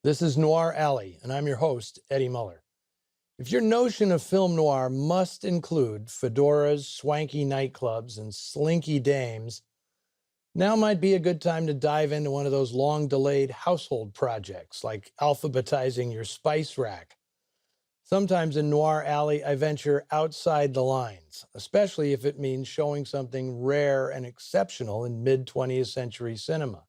This is Noir Alley, and I'm your host, Eddie Muller. If your notion of film noir must include fedoras, swanky nightclubs, and slinky dames, now might be a good time to dive into one of those long-delayed household projects, like alphabetizing your spice rack. Sometimes in Noir Alley, I venture outside the lines, especially if it means showing something rare and exceptional in mid-20th century cinema.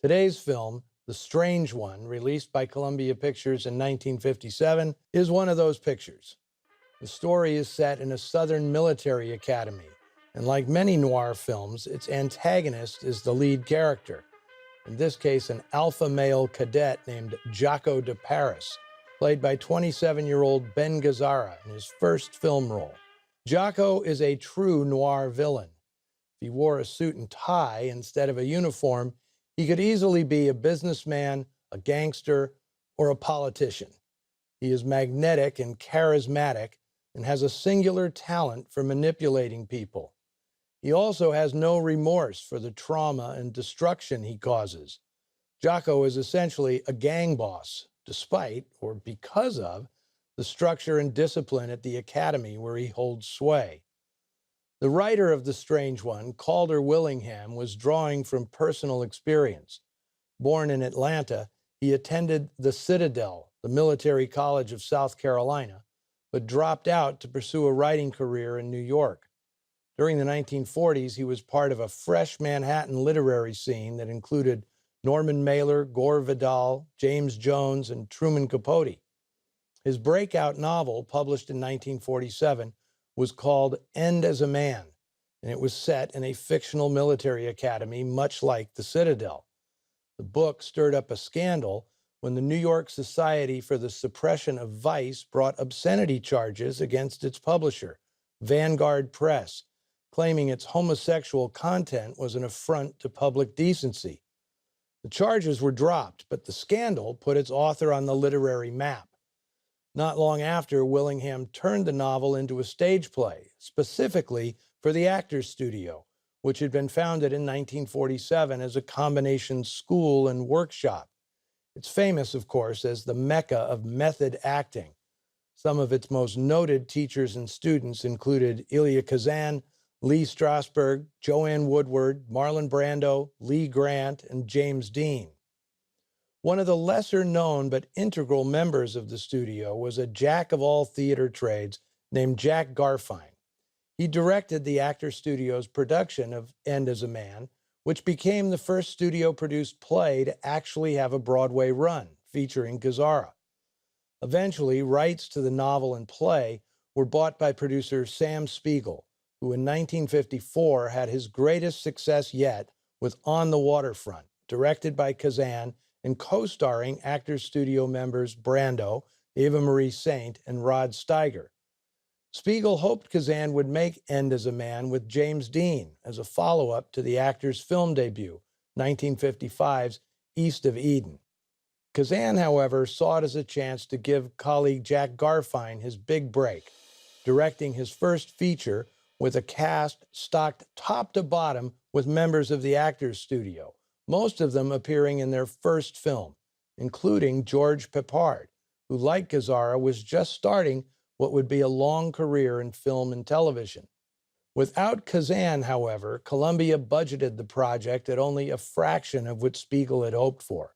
Today's film, The Strange One, released by Columbia Pictures in 1957, is one of those pictures. The story is set in a Southern military academy, and like many noir films, its antagonist is the lead character. In this case, an alpha male cadet named Jaco de Paris, played by 27-year-old Ben Gazzara in his first film role. Jaco is a true noir villain. If he wore a suit and tie instead of a uniform, he could easily be a businessman, a gangster, or a politician. He is magnetic and charismatic and has a singular talent for manipulating people. He also has no remorse for the trauma and destruction he causes. Jaco is essentially a gang boss, despite, or because of, the structure and discipline at the academy where he holds sway. The writer of The Strange One, Calder Willingham, was drawing from personal experience. Born in Atlanta, he attended the Citadel, the military college of South Carolina, but dropped out to pursue a writing career in New York. During the 1940s, he was part of a fresh Manhattan literary scene that included Norman Mailer, Gore Vidal, James Jones, and Truman Capote. His breakout novel, published in 1947, was called End as a Man, and it was set in a fictional military academy much like the Citadel. The book stirred up a scandal when the New York Society for the Suppression of Vice brought obscenity charges against its publisher, Vanguard Press, claiming its homosexual content was an affront to public decency. The charges were dropped, but the scandal put its author on the literary map. Not long after, Willingham turned the novel into a stage play, specifically for the Actors Studio, which had been founded in 1947 as a combination school and workshop. It's famous, of course, as the Mecca of method acting. Some of its most noted teachers and students included Elia Kazan, Lee Strasberg, Joanne Woodward, Marlon Brando, Lee Grant, and James Dean. One of the lesser-known but integral members of the studio was a jack-of-all-theater trades named Jack Garfein. He directed the Actors Studio's production of End as a Man, which became the first studio-produced play to actually have a Broadway run, featuring Gazzara. Eventually, rights to the novel and play were bought by producer Sam Spiegel, who in 1954 had his greatest success yet with On the Waterfront, directed by Kazan and co-starring Actors Studio members Brando, Eva Marie Saint, and Rod Steiger. Spiegel hoped Kazan would make End as a Man with James Dean as a follow-up to the actor's film debut, 1955's East of Eden. Kazan, however, saw it as a chance to give colleague Jack Garfein his big break, directing his first feature with a cast stocked top to bottom with members of the Actors Studio, most of them appearing in their first film, including George Peppard, who, like Gazzara, was just starting what would be a long career in film and television. Without Kazan, however, Columbia budgeted the project at only a fraction of what Spiegel had hoped for.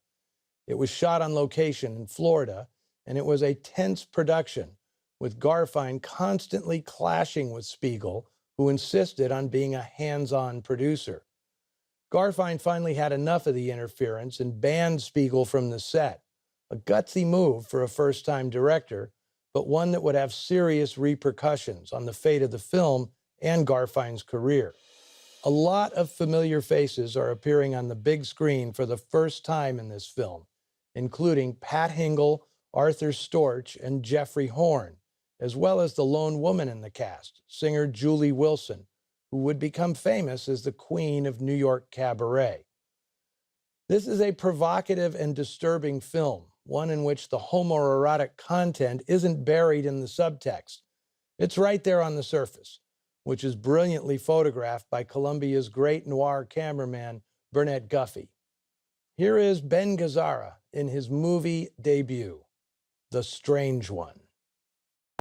It was shot on location in Florida, and it was a tense production, with Garfein constantly clashing with Spiegel, who insisted on being a hands-on producer. Garfein finally had enough of the interference and banned Spiegel from the set, a gutsy move for a first-time director, but one that would have serious repercussions on the fate of the film and Garfein's career. A lot of familiar faces are appearing on the big screen for the first time in this film, including Pat Hingle, Arthur Storch, and Jeffrey Horn, as well as the lone woman in the cast, singer Julie Wilson, who would become famous as the queen of New York cabaret. This is a provocative and disturbing film, one in which the homoerotic content isn't buried in the subtext. It's right there on the surface, which is brilliantly photographed by Columbia's great noir cameraman, Burnett Guffey. Here is Ben Gazzara in his movie debut, The Strange One.